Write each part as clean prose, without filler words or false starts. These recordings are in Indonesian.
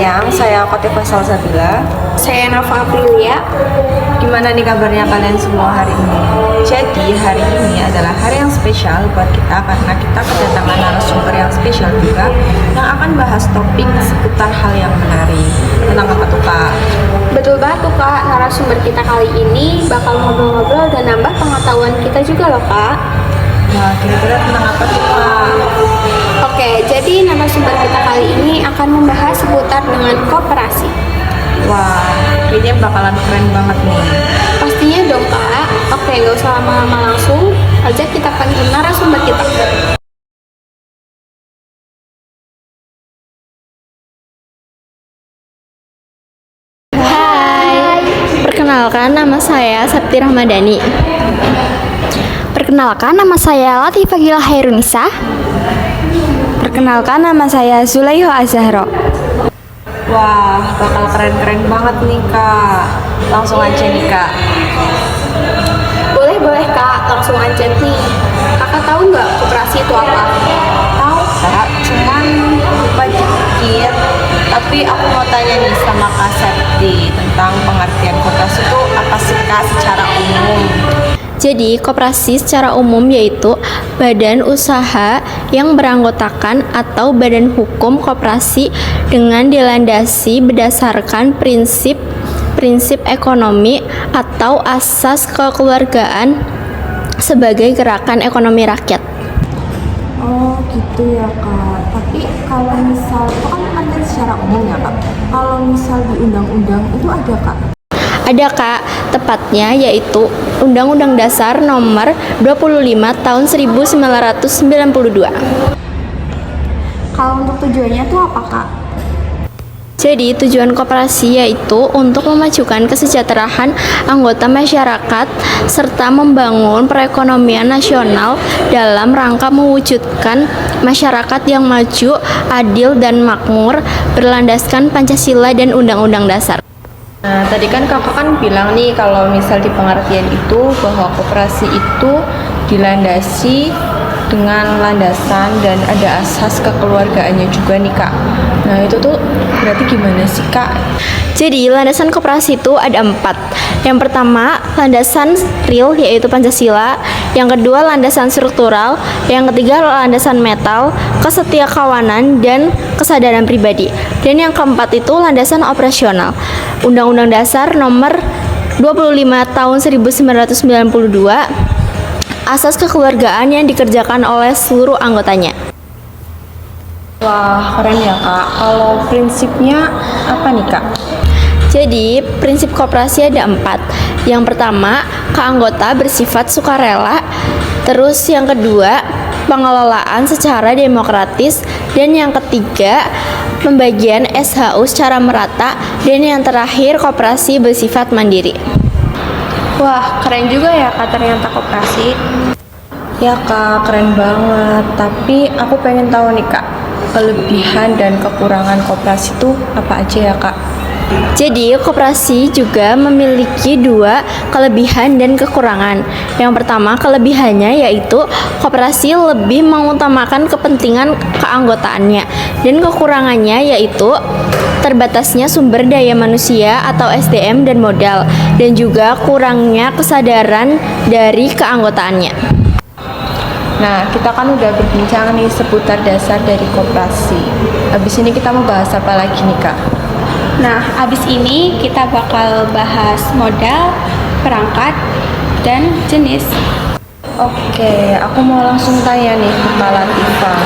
siang, saya Kotifa Salsabila. Saya Nafa Aprilia. Gimana nih kabarnya kalian semua hari ini? Jadi hari ini adalah hari yang spesial buat kita karena kita kedatangan narasumber yang spesial juga yang akan bahas topik seputar hal yang menarik. Tentang apa tuh Kak? Betul banget tuh Kak, narasumber kita kali ini bakal ngobrol-ngobrol dan nambah pengetahuan kita juga loh Kak. Nah kira-kira tentang apa tuh Kak? Oke, jadi narasumber kita kali ini akan membahas seputar dengan koperasi. Wah, kayaknya bakalan keren banget nih. Pastinya dong Kak. Oke, gak usah lama-lama, langsung aja kita panggil narasumber kita. Hai, perkenalkan nama saya Sapti Rahmadani. Perkenalkan nama saya Latifah Gila Hairunisa. Perkenalkan nama saya Zulaiho Azahro. Wah, bakal keren-keren banget nih Kak. Langsung aja nih Kak. Boleh Kak, langsung aja nih. Kakak tahu nggak koperasi itu apa? Tahu Kak, cuman lupa dikit. Tapi aku mau tanya nih sama Kak Septi tentang pengertian koperasi itu apa sih Kak secara umum? Jadi, koperasi secara umum yaitu badan usaha yang beranggotakan atau badan hukum koperasi dengan dilandasi berdasarkan prinsip ekonomi atau asas kekeluargaan sebagai gerakan ekonomi rakyat. Oh gitu ya Kak. Tapi kalau misal itu kan ada secara umum ya Kak. Kalau misal di undang-undang itu ada Kak? Ada Kak, tepatnya yaitu Undang-Undang Dasar Nomor 25 Tahun 1992. Kalau untuk tujuannya itu apa Kak? Jadi tujuan koperasi yaitu untuk memajukan kesejahteraan anggota masyarakat serta membangun perekonomian nasional dalam rangka mewujudkan masyarakat yang maju, adil dan makmur berlandaskan Pancasila dan Undang-Undang Dasar. Nah, tadi kan kakak kan bilang nih kalau misal di pengertian itu bahwa koperasi itu dilandasi dengan landasan dan ada asas kekeluargaannya juga nih Kak. Nah itu tuh berarti gimana sih Kak? Jadi landasan koperasi itu ada 4. Yang pertama landasan real yaitu Pancasila. Yang kedua landasan struktural. Yang ketiga landasan metal, kesetiakawanan dan kesadaran pribadi. Dan yang keempat itu landasan operasional. Undang-Undang Dasar Nomor 25 Tahun 1992. Asas kekeluargaan yang dikerjakan oleh seluruh anggotanya. Wah keren ya Kak. Kalau prinsipnya apa nih Kak? Jadi prinsip koperasi ada 4. Yang pertama, keanggota bersifat sukarela. Terus yang kedua, pengelolaan secara demokratis. Dan yang ketiga, pembagian SHU secara merata. Dan yang terakhir, koperasi bersifat mandiri. Wah keren juga ya Kak ternyata koperasi. Ya Kak keren banget. Tapi aku pengen tahu nih Kak, kelebihan dan kekurangan koperasi itu apa aja ya Kak? Jadi koperasi juga memiliki 2 kelebihan dan kekurangan. Yang pertama kelebihannya yaitu koperasi lebih mengutamakan kepentingan keanggotaannya. Dan kekurangannya yaitu terbatasnya sumber daya manusia atau SDM dan modal. Dan juga kurangnya kesadaran dari keanggotaannya. Nah, kita kan udah berbincang nih seputar dasar dari koperasi. Habis ini kita mau bahas apa lagi nih Kak? Nah, abis ini kita bakal bahas modal, perangkat, dan jenis. Oke, aku mau langsung tanya nih ke Kak Latifah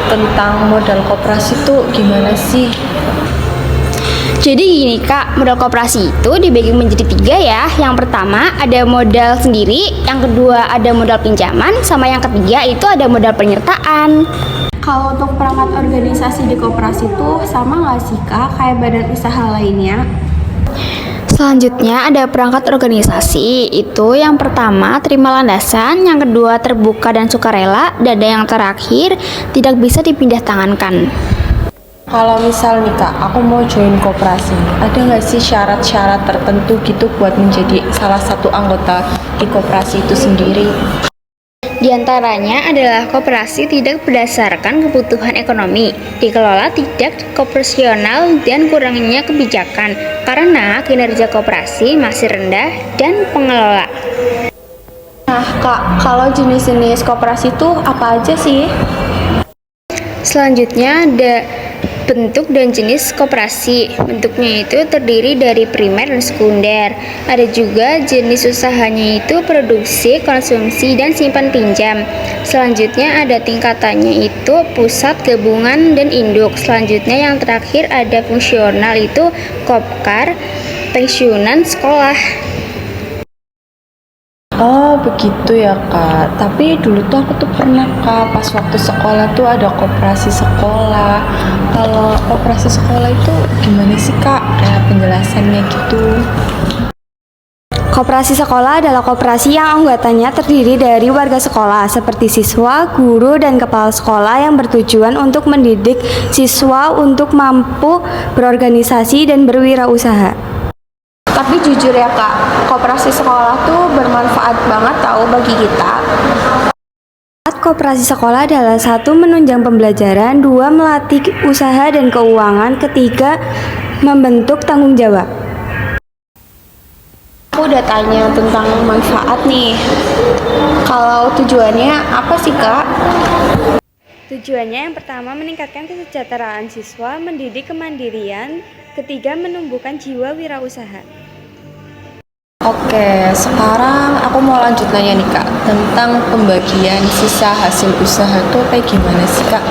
tentang modal koperasi tuh gimana sih? Jadi gini Kak, modal koperasi itu dibagi menjadi 3 ya. Yang pertama ada modal sendiri, yang kedua ada modal pinjaman, sama yang ketiga itu ada modal penyertaan. Kalau untuk perangkat organisasi di koperasi itu sama nggak sih Kak kayak badan usaha lainnya? Selanjutnya ada perangkat organisasi. Itu yang pertama terima landasan, yang kedua terbuka dan sukarela, dan yang terakhir tidak bisa dipindah tangankan. Kalau misal nih Kak, aku mau join koperasi, ada nggak sih syarat-syarat tertentu gitu buat menjadi salah satu anggota di koperasi itu sendiri? Di antaranya adalah koperasi tidak berdasarkan kebutuhan ekonomi, dikelola tidak kooperasional dan kurangnya kebijakan karena kinerja koperasi masih rendah dan pengelola. Nah, Kak, kalau jenis-jenis koperasi itu apa aja sih? Selanjutnya ada bentuk dan jenis koperasi. Bentuknya itu terdiri dari primer dan sekunder. Ada juga jenis usahanya itu produksi, konsumsi, dan simpan pinjam. Selanjutnya ada tingkatannya itu pusat, gabungan, dan induk. Selanjutnya yang terakhir ada fungsional itu kopkar, pensiunan, sekolah. Oh begitu ya Kak, tapi dulu tuh aku tuh pernah Kak, pas waktu sekolah tuh ada koperasi sekolah. Kalau koperasi sekolah itu gimana sih Kak, kayak penjelasannya gitu? Koperasi sekolah adalah koperasi yang anggotanya terdiri dari warga sekolah seperti siswa, guru, dan kepala sekolah yang bertujuan untuk mendidik siswa untuk mampu berorganisasi dan berwirausaha. Tapi jujur ya Kak, koperasi sekolah tuh bermanfaat banget tahu bagi kita. Koperasi sekolah adalah 1. Menunjang pembelajaran, 2. Melatih usaha dan keuangan, 3. Membentuk tanggung jawab. Aku udah tanya tentang manfaat nih. Kalau tujuannya apa sih Kak? Tujuannya yang pertama meningkatkan kesejahteraan siswa, mendidik kemandirian, 3. Menumbuhkan jiwa wirausaha. Oke, sekarang aku mau lanjut nanya nih Kak, tentang pembagian sisa hasil usaha tuh kayak gimana sih Kak?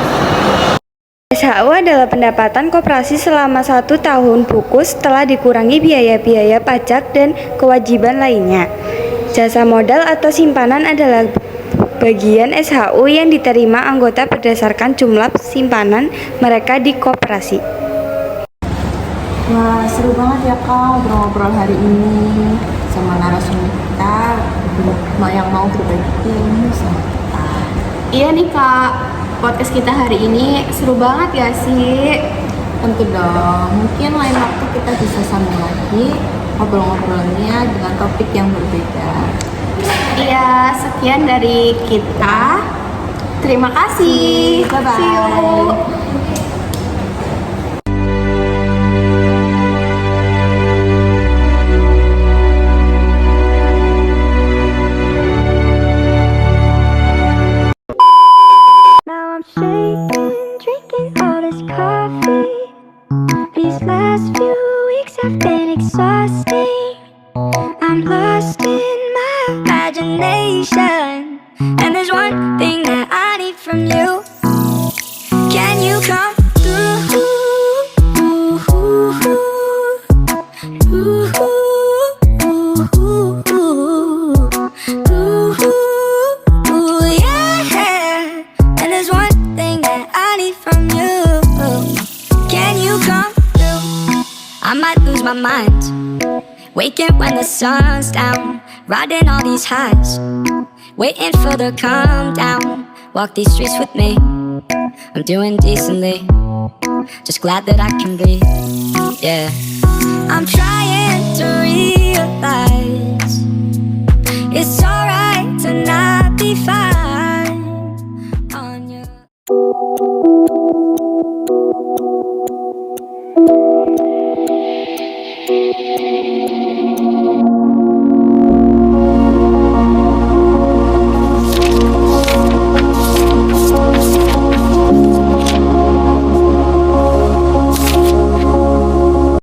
SHU adalah pendapatan koperasi selama 1 tahun buku setelah dikurangi biaya-biaya pajak dan kewajiban lainnya. Jasa modal atau simpanan adalah bagian SHU yang diterima anggota berdasarkan jumlah simpanan mereka di koperasi. Wah, seru banget ya Kak ngobrol-ngobrol hari ini sama narasumber kita yang mau berbagi ilmu sama kita. Iya nih Kak, podcast kita hari ini seru banget ya sih? Tentu dong, mungkin lain waktu kita bisa sambung lagi ngobrol-ngobrolnya dengan topik yang berbeda. Iya, sekian dari kita. Terima kasih. Bye-bye. See you. Now I'm shaking, drinking all this coffee. These last few weeks have been exhausting. I'm lost in my imagination, and there's one thing that I need from you. Can you come through? Yeah. And there's one thing that I need from you. Can you come through? I might lose my mind, waking when the sun's down, riding all these highs, waiting for the calm down. Walk these streets with me, I'm doing decently, just glad that I can breathe. Yeah, I'm trying to realize it's alright to not